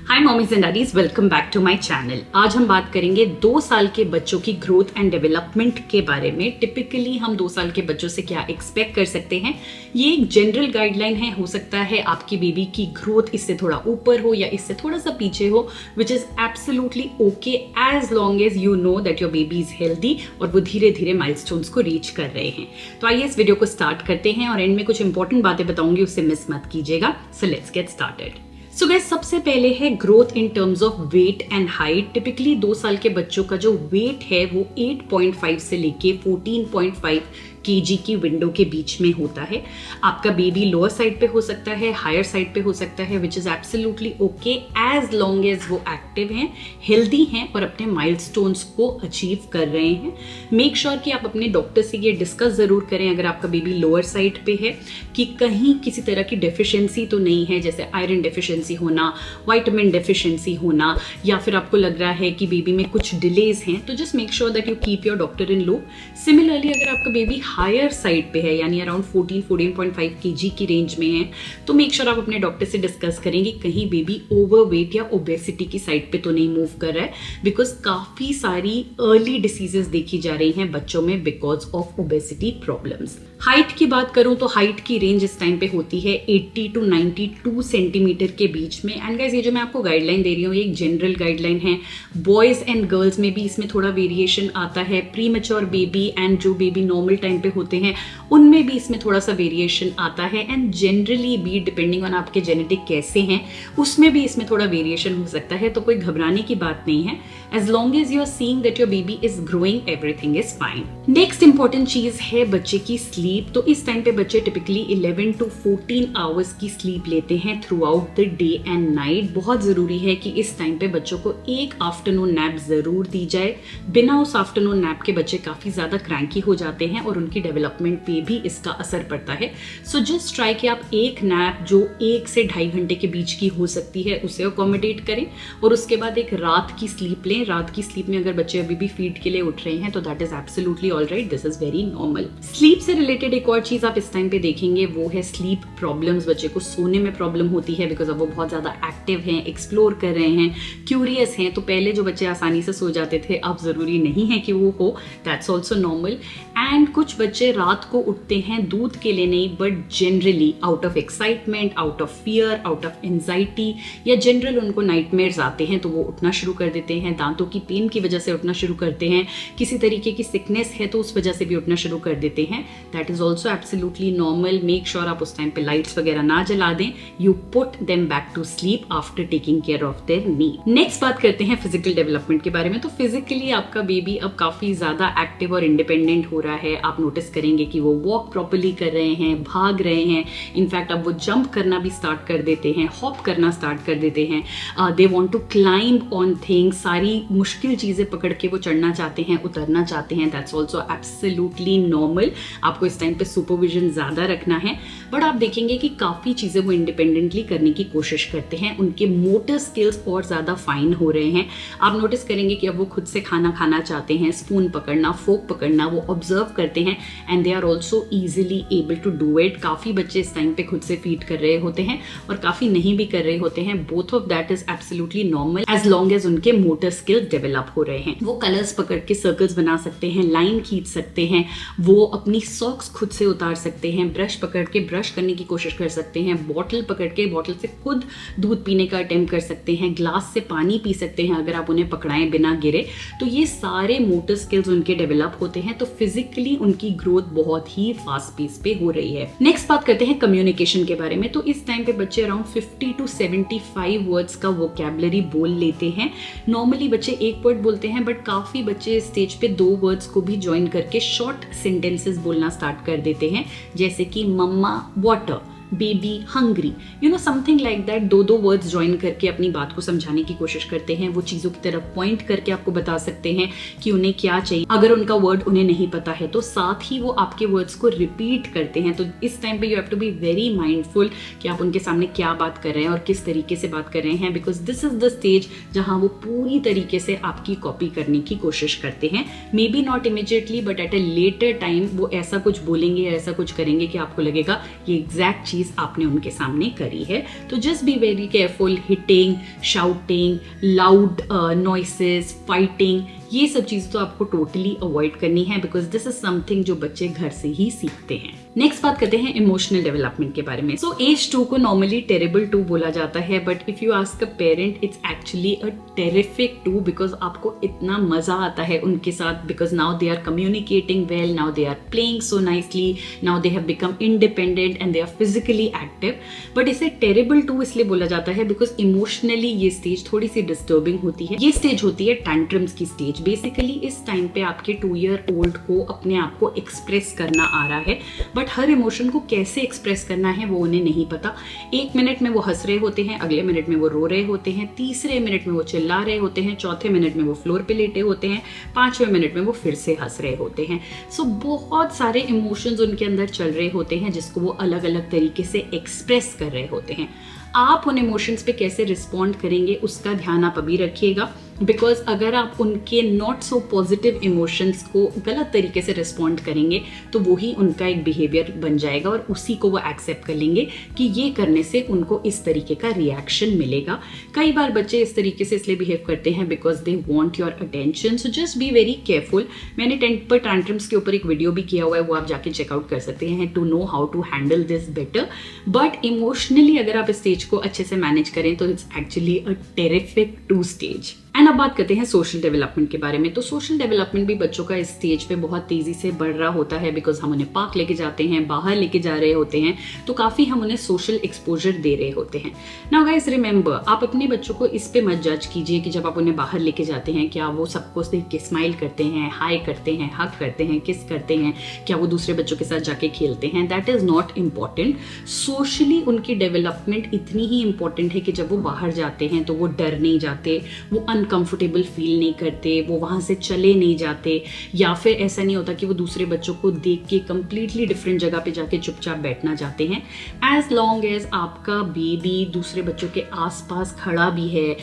Hi mommies and daddies, welcome back to my channel. आज हम बात करेंगे 2 साल के बच्चों की ग्रोथ एंड डेवलपमेंट के बारे में। टिपिकली हम 2 साल के बच्चों से क्या एक्सपेक्ट कर सकते हैं। ये एक जनरल गाइडलाइन है। हो सकता है आपकी बेबी की ग्रोथ इससे थोड़ा ऊपर हो या इससे थोड़ा सा पीछे हो, which is absolutely okay as long as you know that your baby is healthy और वो धीरे धीरे माइलस्टोन्स को रीच कर रहे हैं। तो आइए इस वीडियो को स्टार्ट करते हैं और एंड में कुछ इंपॉर्टेंट बातें बताऊंगी, उससे मिस मत कीजिएगा। So let's get started. So guys, सबसे पहले है growth in terms of weight and height. Typically 2 साल के बच्चों का जो वेट है वो 8.5 से लेके 14.5 kg की विंडो के बीच में होता है। आपका बेबी लोअर साइड पे हो सकता है, हायर साइड पे हो सकता है, which is absolutely okay as long as वो एक्टिव हैं, हेल्दी हैं और अपने माइलस्टोन्स को अचीव कर रहे हैं। मेक श्योर कि आप अपने डॉक्टर से ये डिस्कस जरूर करें अगर आपका बेबी लोअर साइड पे है कि कहीं किसी तरह की डेफिशिएंसी तो नहीं है, जैसे आयरन डेफिशिएंसी होना, विटामिन डेफिशिएंसी होना, या फिर आपको लग रहा है कि बेबी में कुछ डिलेज हैं। तो just make sure that you keep your doctor in loop. Similarly अगर आपका बेबी हायर साइड पे है, यानी अराउंड 14.5 kg की रेंज में है, तो मेक श्योर आप अपने डॉक्टर से डिस्कस करेंगे कहीं बेबी ओवरवेट या ओबेसिटी की साइड पे तो नहीं मूव कर रहा है, बिकॉज काफी सारी अर्ली डिसीजेस देखी जा रही हैं बच्चों में because of obesity problems. Height की बात करूं तो हाइट की रेंज इस टाइम पे होती है 80 to 92 सेंटीमीटर के बीच में। एंड गाइस, ये जो मैं आपको गाइडलाइन दे रही हूँ ये एक जनरल गाइडलाइन है। बॉयज एंड गर्ल्स में भी इसमें थोड़ा वेरिएशन आता है। प्री मैच्योर बेबी एंड जो बेबी नॉर्मल टाइम पे होते हैं उनमें भी इसमें थोड़ा सा वेरिएशन आता है। एंड जनरली भी डिपेंडिंग ऑन आपके जेनेटिक कैसे हैं उसमें भी इसमें थोड़ा वेरिएशन हो सकता है। तो कोई घबराने की बात नहीं है। As long as you are seeing that your baby is growing, everything is fine. Next important चीज है बच्चे की स्लीप। तो इस टाइम पे बच्चे टिपिकली 11 to 14 आवर्स की स्लीप लेते हैं through out the day and night. बहुत जरूरी है कि इस टाइम पे बच्चों को एक आफ्टरनून नैप जरूर दी जाए। बिना उस आफ्टरनून नैप के बच्चे काफी ज्यादा क्रैंकी हो जाते हैं और उनकी डेवलपमेंट पे भी इसका असर पड़ता है। सो जस्ट ट्राई कि आप एक नैप जो 1 से 2.5 घंटे के बीच की हो सकती है उसे अकोमोडेट करें और उसके बाद एक रात की स्लीप लें। रात की स्लीप में अगर बच्चे अभी भी फीड के लिए उठ रहे हैं तो that is absolutely alright, this is very normal. Sleep से रिलेटेड एक और चीज आप इस टाइम पे देखेंगे वो है स्लीप प्रॉब्लम्स। बच्चे को सोने में प्रॉब्लम होती है बिकॉज अब वो बहुत ज्यादा एक्टिव हैं, एक्सप्लोर कर रहे हैं, क्यूरियस हैं। तो पहले जो बच्चे आसानी से सो जाते थे अब जरूरी नहीं है कि वो हो, दैट्स ऑल्सो नॉर्मल। एंड कुछ बच्चे रात को उठते हैं दूध के लिए नहीं, but generally out of excitement, out of fear, out of anxiety, या जनरल उनको नाइटमेयर्स आते हैं तो वो उठना शुरू कर देते हैं। दांतों की पेन की वजह से उठना शुरू करते हैं, किसी तरीके की सिकनेस है तो उस वजह से भी उठना शुरू कर देते हैं। That is also absolutely normal. Make sure आप उस टाइम पे लाइट्स वगैरह ना जला दें। You put them back to sleep after taking care of their need. Next बात करते हैं फिजिकल डेवलपमेंट के बारे में। तो फिजिकली आपका बेबी अब काफी ज्यादा एक्टिव और इंडिपेंडेंट हो रहा है। आप नोटिस करेंगे कि वो वॉक प्रॉपर्ली कर रहे हैं, भाग रहे हैं। इनफैक्ट अब वो जंप करना भी स्टार्ट कर देते हैं, हॉप करना स्टार्ट कर देते हैं। They want to climb on things. सारी मुश्किल चीजें पकड़ के वो चढ़ना चाहते हैं, उतरना चाहते हैं। That's also absolutely normal. आपको इस टाइम पे सुपरविजन ज्यादा रखना है, बट आप देखेंगे कि काफी चीजें वो इंडिपेंडेंटली करने की कोशिश करते हैं। उनके मोटर स्किल्स और ज्यादा फाइन हो रहे हैं। आप नोटिस करेंगे कि अब वो खुद से खाना खाना चाहते हैं, स्पून पकड़ना, फोक पकड़ना वो ऑब्जर्व करते हैं and they are also easily able to do it. काफी बच्चे इस टाइम पे खुद से फीड कर रहे होते हैं और काफी नहीं भी कर रहे होते हैं। Both of that is absolutely normal as long as उनके मोटर स्किल्स डेवलप हो रहे हैं। वो कलर्स पकड़ के सर्कल्स बना सकते हैं, लाइन खींच सकते हैं, वो अपनी सॉक्स खुद से उतार सकते हैं, ब्रश पकड़ के ब्रश करने की कोशिश कर सकते हैं, बॉटल पकड़ के बॉटल से खुद दूध पीने का अटेम्प्ट कर सकते हैं, ग्लास से पानी पी सकते हैं अगर आप उन्हें पकड़ाएं बिना गिरे। तो ये सारे मोटर स्किल्स उनके डेवलप होते हैं। तो फिजिकली उनकी ग्रोथ बहुत ही फास्ट पेस पे हो रही है। नेक्स्ट बात करते हैं कम्युनिकेशन के बारे में। तो इस टाइम पे बच्चे अराउंड 50 to 75 वर्ड्स का वोकैबुलरी बोल लेते हैं। नॉर्मली बच्चे एक वर्ड बोलते हैं, बट काफी बच्चे स्टेज पे 2 वर्ड्स को भी ज्वाइन करके शॉर्ट सेंटेंसेस बोलना स्टार्ट कर देते हैं, जैसे कि mama water, baby hungry, you know something like that. 2 words join करके अपनी बात को समझाने की कोशिश करते हैं। वो चीजों की तरफ पॉइंट करके आपको बता सकते हैं कि उन्हें क्या चाहिए। अगर उनका वर्ड उन्हें नहीं पता है तो साथ ही वो आपके वर्ड्स को रिपीट करते हैं। तो इस टाइम पे you have to be very mindful कि आप उनके सामने क्या बात कर रहे हैं और किस तरीके से बात कर रहे हैं, because this is the stage जहां वो पूरी तरीके से आपकी कॉपी करने की कोशिश करते हैं। May be not immediately but at a later time वो ऐसा कुछ बोलेंगे या ऐसा कुछ करेंगे कि आपको लगेगा ये एग्जैक्ट चीज़ आपने उनके सामने करी है। तो just be very careful, hitting, shouting, loud noises, fighting, ये सब चीज़ें तो आपको टोटली अवॉइड करनी है बिकॉज दिस इज समथिंग जो बच्चे घर से ही सीखते हैं। नेक्स्ट बात करते हैं इमोशनल डेवलपमेंट के बारे में। सो एज 2 को नॉर्मली टेरेबल 2 बोला जाता है, but if you ask a parent it's actually a terrific 2 because आपको इतना मजा आता है उनके साथ, because now they are communicating well, now they are playing so nicely, now they have become independent and they are physically active. But इसे terrible 2 इसलिए बोला जाता है बिकॉज इमोशनली ये स्टेज थोड़ी सी डिस्टर्बिंग होती है। ये स्टेज होती है टैंट्रम्स की स्टेज। बेसिकली इस टाइम पे आपके 2 ईयर ओल्ड को अपने आप को एक्सप्रेस करना आ रहा है, बट हर इमोशन को कैसे एक्सप्रेस करना है वो उन्हें नहीं पता। 1 मिनट में वो हंस रहे होते हैं, अगले मिनट में वो रो रहे होते हैं, तीसरे मिनट में वो चिल्ला रहे होते हैं, चौथे मिनट में वो फ्लोर पे लेटे होते हैं, 5वें मिनट में वो फिर से हंस रहे होते हैं। सो बहुत सारे इमोशंस उनके अंदर चल रहे होते हैं जिसको वो अलग अलग तरीके से एक्सप्रेस कर रहे होते हैं। आप उन इमोशंस पे कैसे रिस्पॉन्ड करेंगे उसका ध्यान आप अभी रखिएगा, बिकॉज अगर आप उनके नॉट सो पॉजिटिव इमोशंस को गलत तरीके से रिस्पॉन्ड करेंगे तो वही उनका एक बिहेवियर बन जाएगा और उसी को वो एक्सेप्ट कर लेंगे कि ये करने से उनको इस तरीके का रिएक्शन मिलेगा। कई बार बच्चे इस तरीके से इसलिए बिहेव करते हैं because they want your attention, so just be very careful. मैंने टेम्पर टैंट्रम्स के ऊपर एक वीडियो भी किया हुआ है, वो आप जाके चेकआउट कर सकते हैं to know how to handle this better. But emotionally अगर आप इस स्टेज को अच्छे से मैनेज करें तो it's actually a terrific 2 stage. And अब बात करते हैं सोशल डेवलपमेंट के बारे में। तो सोशल डेवलपमेंट भी बच्चों का इस स्टेज पे बहुत तेजी से बढ़ रहा होता है बिकॉज हम उन्हें पार्क लेके जाते हैं, बाहर लेके जा रहे होते हैं, तो काफी हम उन्हें सोशल एक्सपोजर दे रहे होते हैं। नाउ गाइस रिमेंबर, आप अपने बच्चों को इस पे मत जज कीजिए कि जब आप उन्हें बाहर लेके जाते हैं क्या वो सबको देख के स्माइल करते हैं, हाई करते हैं, हग करते हैं, किस करते हैं, क्या वो दूसरे बच्चों के साथ जाके खेलते हैं। That is not important. Socially उनकी डेवलपमेंट इतनी ही इंपॉर्टेंट है कि जब वो बाहर जाते हैं तो वो डर नहीं जाते, वो अनकंफर्टेबल फील नहीं करते, वो वहां से चले नहीं जाते, या फिर ऐसा नहीं होता कि वो दूसरे बच्चों को देख के कंप्लीटली डिफरेंट जगह पे जाके चुपचाप बैठना चाहते हैं। एज लॉन्ग एज आपका बेबी दूसरे बच्चों के आसपास खड़ा भी है,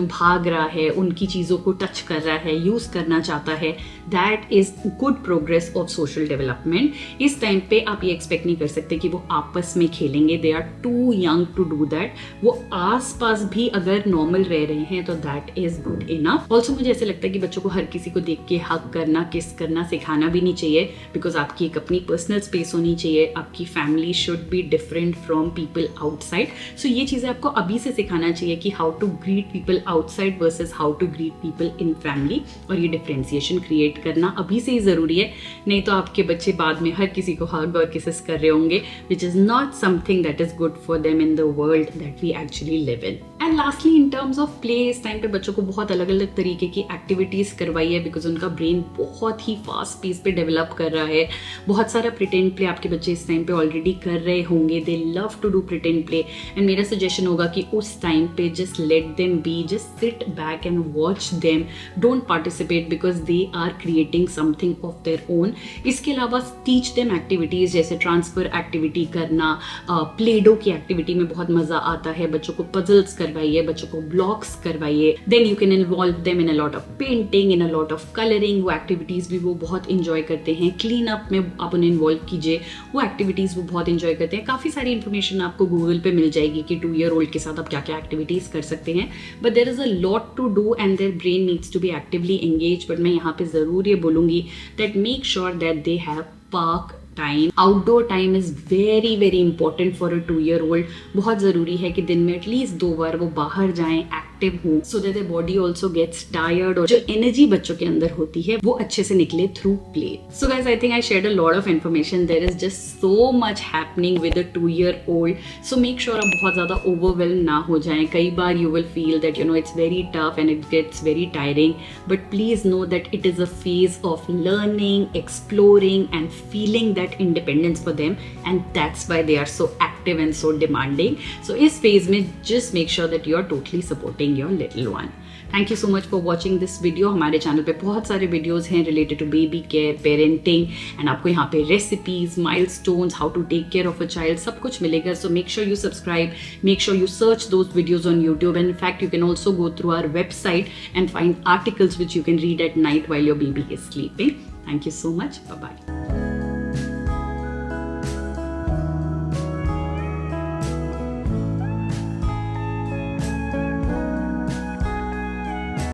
भाग रहा है, उनकी चीजों को टच कर रहा है, यूज करना चाहता है, that is good progress of social development. इस टाइम पे आप ये एक्सपेक्ट नहीं कर सकते कि वो आपस में खेलेंगे, they are too young to do that. वो आसपास भी अगर नॉर्मल रह रहे हैं तो that is good enough. Also मुझे ऐसे लगता है कि बच्चों को हर किसी को देख के हक करना, किस करना सिखाना भी नहीं चाहिए, बिकॉज आपकी एक अपनी पर्सनल स्पेस होनी चाहिए। आपकी family should be different from people outside. So ये चीजें आपको अभी से सिखाना चाहिए कि how to greet people outside versus how to greet people in family, और ये डिफरेंशिएशन क्रिएट करना अभी से ही जरूरी है। नहीं तो आपके बच्चे बाद में हर किसी को हग और किसेस कर रहे होंगे, which is not something that is good for them in the world that we actually live in. And lastly in terms of play, इस टाइम पे बच्चों को बहुत अलग अलग तरीके की एक्टिविटीज करवाइए बिकॉज उनका ब्रेन बहुत ही फास्ट पेस पे डेवलप कर रहा है। बहुत सारा प्रिटेंड प्ले आपके बच्चे इस टाइम पे ऑलरेडी कर रहे होंगे, they love to do pretend play. And मेरा सजेशन होगा कि उस टाइम पे just let them be, just sit back and watch them, don't participate because they are creating something of their own. इसके अलावा टीच देम एक्टिविटीज जैसे transfer activity करना, playdough की एक्टिविटी में बहुत मजा आता है। बच्चों को पजल्स करवाइए, बच्चों को ब्लॉक्स करवाइए, then you can involve them in a lot of painting, in a lot of colouring. वो एक्टिविटीज भी वो बहुत इंजॉय करते हैं। क्लीन अप में आप उन्हें इन्वॉल्व कीजिए, वो एक्टिविटीज वो बहुत इंजॉय करते हैं। काफी सारी इन्फॉर्मेशन आपको गूगल पे मिल जाएगी कि 2 ईयर ओल्ड के साथ आप क्या क्या एक्टिविटीज कर सकते हैं, but there is a lot to do and their brain needs to be actively engage. बट मैं यहाँ पे जरूर ये बोलूंगी that make sure that they have park time, outdoor time is very very important for a 2 year old. बहुत जरूरी है कि दिन में एटलीस्ट 2 बार वो बाहर जाएं, एक्टिव हो, so that their body also gets tired, और जो एनर्जी बच्चों के अंदर होती है वो अच्छे से निकले through play. So guys, I think I shared a lot of information. There is just so much happening with a 2 year old, so make sure आप बहुत ज्यादा ओवरवेल्म ना हो जाएं। कई बार you will feel that it's very tough and it gets very tiring, but please know that it is a phase of learning, exploring and feeling that independence for them, and that's why they are so active and so demanding. So इस phase में just make sure that you are totally supporting your little one. Thank you so much for watching this video. हमारे channel पे बहुत सारे videos हैं related to baby care, parenting, and आपको यहाँ पे recipes, milestones, how to take care of a child, सब कुछ मिलेगा. So make sure you subscribe, make sure you search those videos on YouTube, and in fact you can also go through our website and find articles which you can read at night while your baby is sleeping. Thank you so much. Bye bye.